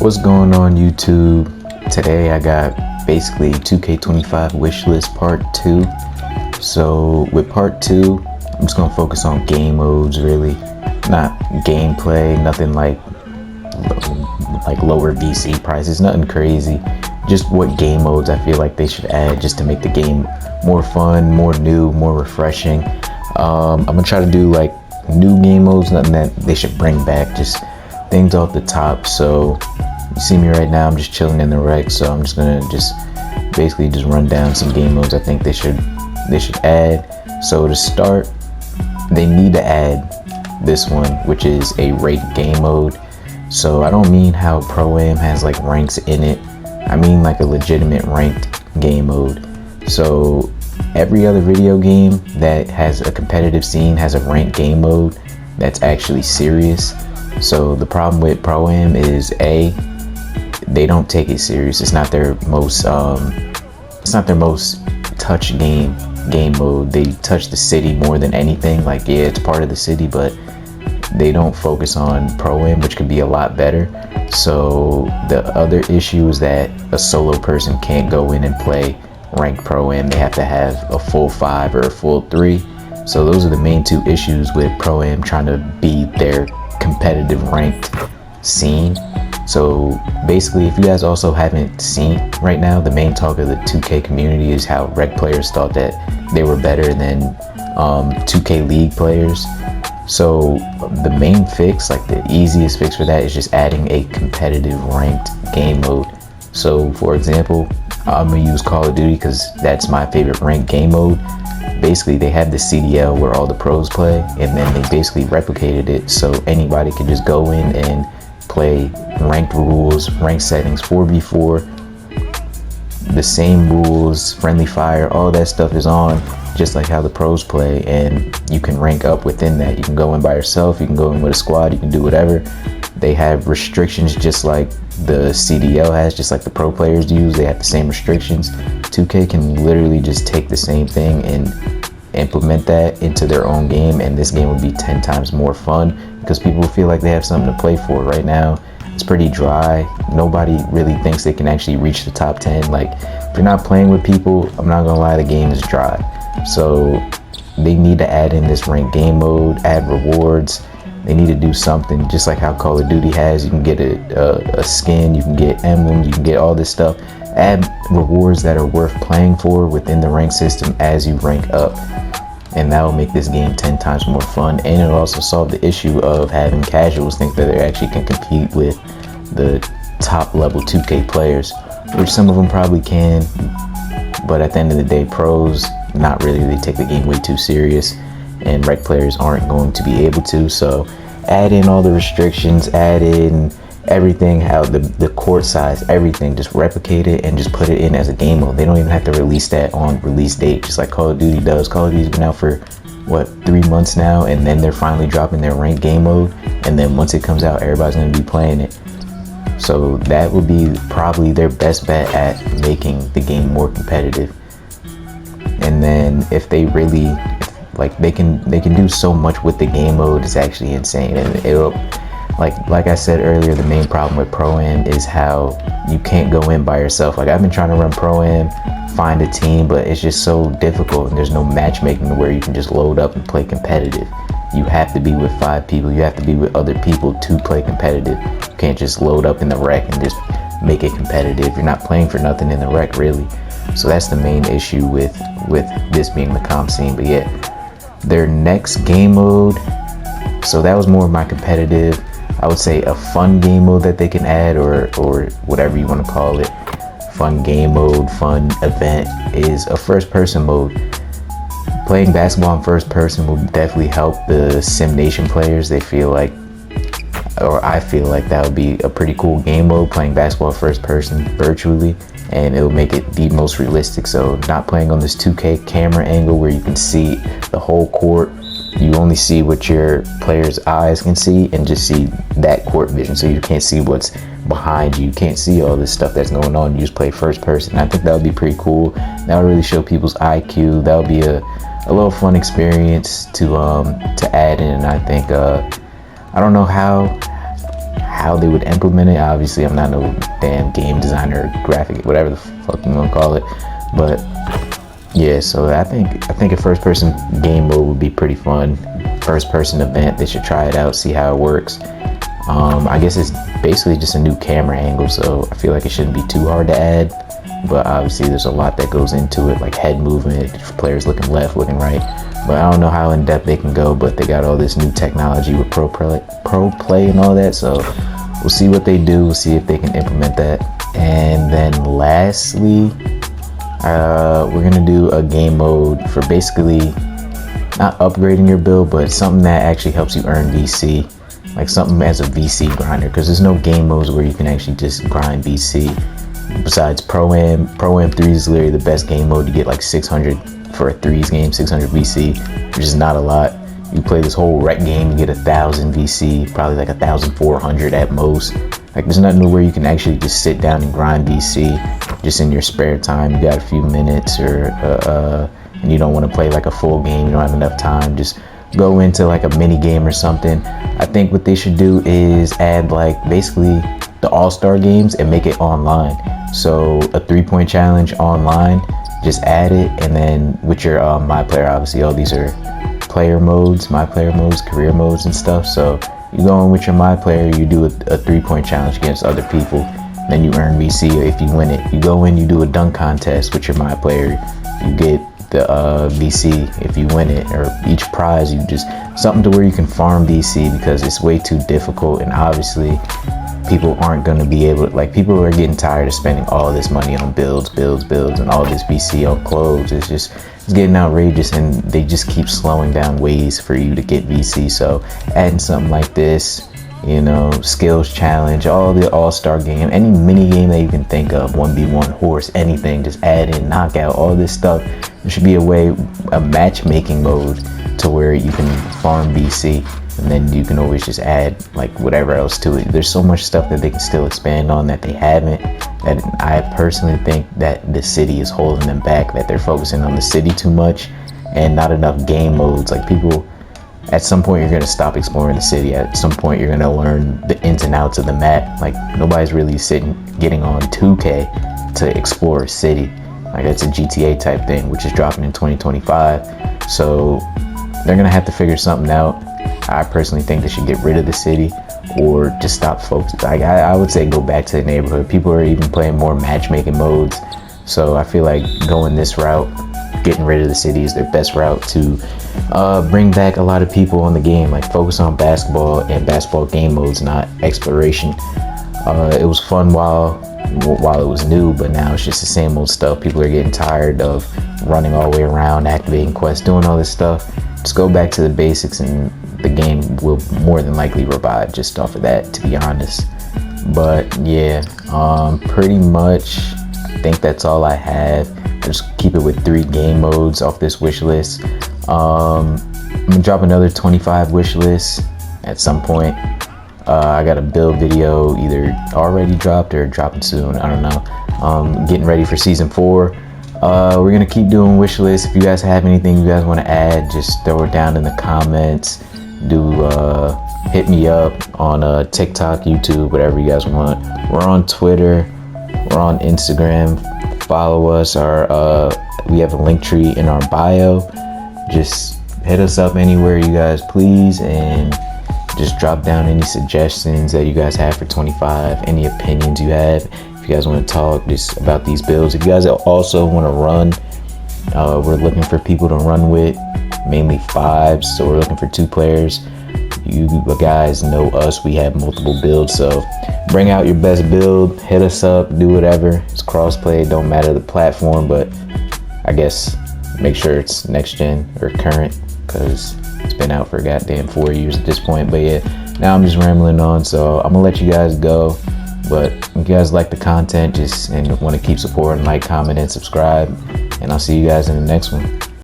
What's going on YouTube? Today I got basically 2K25 Wishlist Part 2. So with Part 2, I'm just gonna focus on game modes really. Not gameplay, nothing like lower VC prices, nothing crazy. Just what game modes I feel like they should add just to make the game more fun, more new, more refreshing. I'm gonna try to do like new game modes, nothing that they should bring back, just things off the top. So you see me right now, I'm just chilling in the rec, so I'm just gonna basically run down some game modes I think they should add. So to start, they need to add this one, which is a ranked game mode. So I don't mean how Pro-Am has like ranks in it, I mean like a legitimate ranked game mode. So every other video game that has a competitive scene has a ranked game mode that's actually serious. So the problem with Pro-Am is they don't take it serious. It's not their most touch game mode. They touch the city more than anything. Like, yeah, it's part of the city, but they don't focus on Pro-Am, which could be a lot better. So the other issue is that a solo person can't go in and play ranked Pro-Am. They have to have a full 5 or a full 3. So those are the main two issues with Pro-Am trying to be their competitive ranked scene. So basically, if you guys also haven't seen right now, the main talk of the 2K community is how rec players thought that they were better than 2K League players. So the main fix, like the easiest fix for that, is just adding a competitive ranked game mode. So for example, I'm gonna use Call of Duty because that's my favorite ranked game mode. Basically, they have the CDL where all the pros play, and then they basically replicated it so anybody can just go in and play ranked rules, ranked settings, 4v4, the same rules, friendly fire, all that stuff is on just like how the pros play, and you can rank up within that. You can go in by yourself, you can go in with a squad, you can do whatever. They have restrictions just like the CDL has, just like the pro players use. They have the same restrictions. 2K can literally just take the same thing and implement that into their own game, and this game would be 10 times more fun because people feel like they have something to play for. Right now it's pretty dry. Nobody really thinks they can actually reach the top 10. Like, if you're not playing with people, I'm not gonna lie, the game is dry. So they need to add in this ranked game mode, add rewards. They need to do something just like how Call of Duty has. You can get a skin, you can get emblems, you can get all this stuff. Add rewards that are worth playing for within the rank system as you rank up, and that will make this game 10 times more fun. And it'll also solve the issue of having casuals think that they actually can compete with the top level 2K players, which some of them probably can, but at the end of the day, pros, not really. They take the game way too serious, and rec players aren't going to be able to. So add in all the restrictions, add in everything, how the court size, everything, just replicate it and just put it in as a game mode. They don't even have to release that on release date, just like Call of Duty does. Call of Duty's been out for what, 3 months now, and then they're finally dropping their ranked game mode, and then once it comes out, everybody's going to be playing it. So that would be probably their best bet at making the game more competitive. And then if they really, like, they can do so much with the game mode, it's actually insane. And it'll, like I said earlier, the main problem with Pro-Am is how you can't go in by yourself. Like, I've been trying to run Pro-Am, find a team, but it's just so difficult, and there's no matchmaking where you can just load up and play competitive. You have to be with 5 people, you have to be with other people to play competitive. You can't just load up in the rec and just make it competitive. You're not playing for nothing in the rec, really. So that's the main issue with this being the comp scene. But yeah, their next game mode, so that was more of my competitive. I would say a fun game mode that they can add, or whatever you want to call it. Fun game mode, fun event, is a first person mode. Playing basketball in first person will definitely help the Sim Nation players. They feel like, or I feel like that would be a pretty cool game mode, playing basketball first person virtually, and it'll make it the most realistic. So not playing on this 2K camera angle where you can see the whole court. You only see what your player's eyes can see, and just see that court vision. So you can't see what's behind you. You can't see all this stuff that's going on. You just play first person. I think that would be pretty cool. That would really show people's IQ. That would be a little fun experience to add in. I think I don't know how how they would implement it. Obviously, I'm not no damn game designer, graphic, whatever the fuck you want to call it. But yeah, so I think a first-person game mode would be pretty fun. First-person event, they should try it out, see how it works. I guess it's basically just a new camera angle, so I feel like it shouldn't be too hard to add. But obviously, there's a lot that goes into it, like head movement, players looking left, looking right. But I don't know how in depth they can go. But they got all this new technology with pro play and all that. So we'll see what they do. We'll see if they can implement that. And then lastly, we're gonna do a game mode for basically not upgrading your build, but something that actually helps you earn VC, like something as a VC grinder, because there's no game modes where you can actually just grind VC. Besides Pro Am 3 is literally the best game mode to get like 600 for a 3s game, 600 VC, which is not a lot. You play this whole rec game, you get 1,000 VC, probably like 1,400 at most. Like there's nothing where you can actually just sit down and grind VC just in your spare time. You got a few minutes, or and you don't want to play like a full game, you don't have enough time, just go into like a mini game or something. I think what they should do is add like basically the all-star games and make it online. So a 3-point challenge online, just add it, and then with your my player, obviously all these are player modes, my player modes, career modes and stuff. So you go in with your my player, you do a 3-point challenge against other people, then you earn VC if you win it. You go in, you do a dunk contest with your my player, you get the VC if you win it, or each prize you just something to where you can farm VC, because it's way too difficult. And obviously people aren't going to be able to, like, people are getting tired of spending all this money on builds and all this VC on clothes. It's getting outrageous, and they just keep slowing down ways for you to get VC. So adding something like this, you know, skills challenge, all the all-star game, any mini game that you can think of, 1v1 horse, anything, just add in knockout, all this stuff. There should be a matchmaking mode to where you can farm VC, and then you can always just add like whatever else to it. There's so much stuff that they can still expand on that they haven't, that I personally think that the city is holding them back, that they're focusing on the city too much and not enough game modes. Like, people, at some point you're going to stop exploring the city. At some point you're going to learn the ins and outs of the map. Like, nobody's really getting on 2K to explore a city. Like, it's a GTA type thing, which is dropping in 2025. So they're going to have to figure something out. I personally think they should get rid of the city, or just stop focusing. Like, I would say go back to the neighborhood. People are even playing more matchmaking modes. So I feel like going this route, getting rid of the city, is their best route to bring back a lot of people on the game. Like, focus on basketball and basketball game modes, not exploration. It was fun while it was new, but now it's just the same old stuff. People are getting tired of running all the way around, activating quests, doing all this stuff. Just go back to the basics, and the game will more than likely revive just off of that, to be honest. But yeah, pretty much I think that's all I have. Just keep it with 3 game modes off this wish list. I'm gonna drop another 25 wish list at some point. I got a build video either already dropped or dropping soon, I don't know. Getting ready for season 4. We're gonna keep doing wish lists. If you guys have anything you guys want to add, just throw it down in the comments. Hit me up on TikTok, YouTube, whatever you guys want. We're on Twitter, we're on Instagram. Follow us. We have a link tree in our bio. Just hit us up anywhere you guys please, and just drop down any suggestions that you guys have for 25, any opinions you have. If you guys want to talk just about these builds, if you guys also want to run, we're looking for people to run with, mainly 5s, so we're looking for 2 players. You guys know us, we have multiple builds, so bring out your best build, hit us up, do whatever. It's crossplay, don't matter the platform, but I guess make sure it's next gen or current, because it's been out for a goddamn 4 years at this point. But yeah, now I'm just rambling on, so I'm gonna let you guys go. But if you guys like the content, and want to keep supporting, like, comment, and subscribe, and I'll see you guys in the next one.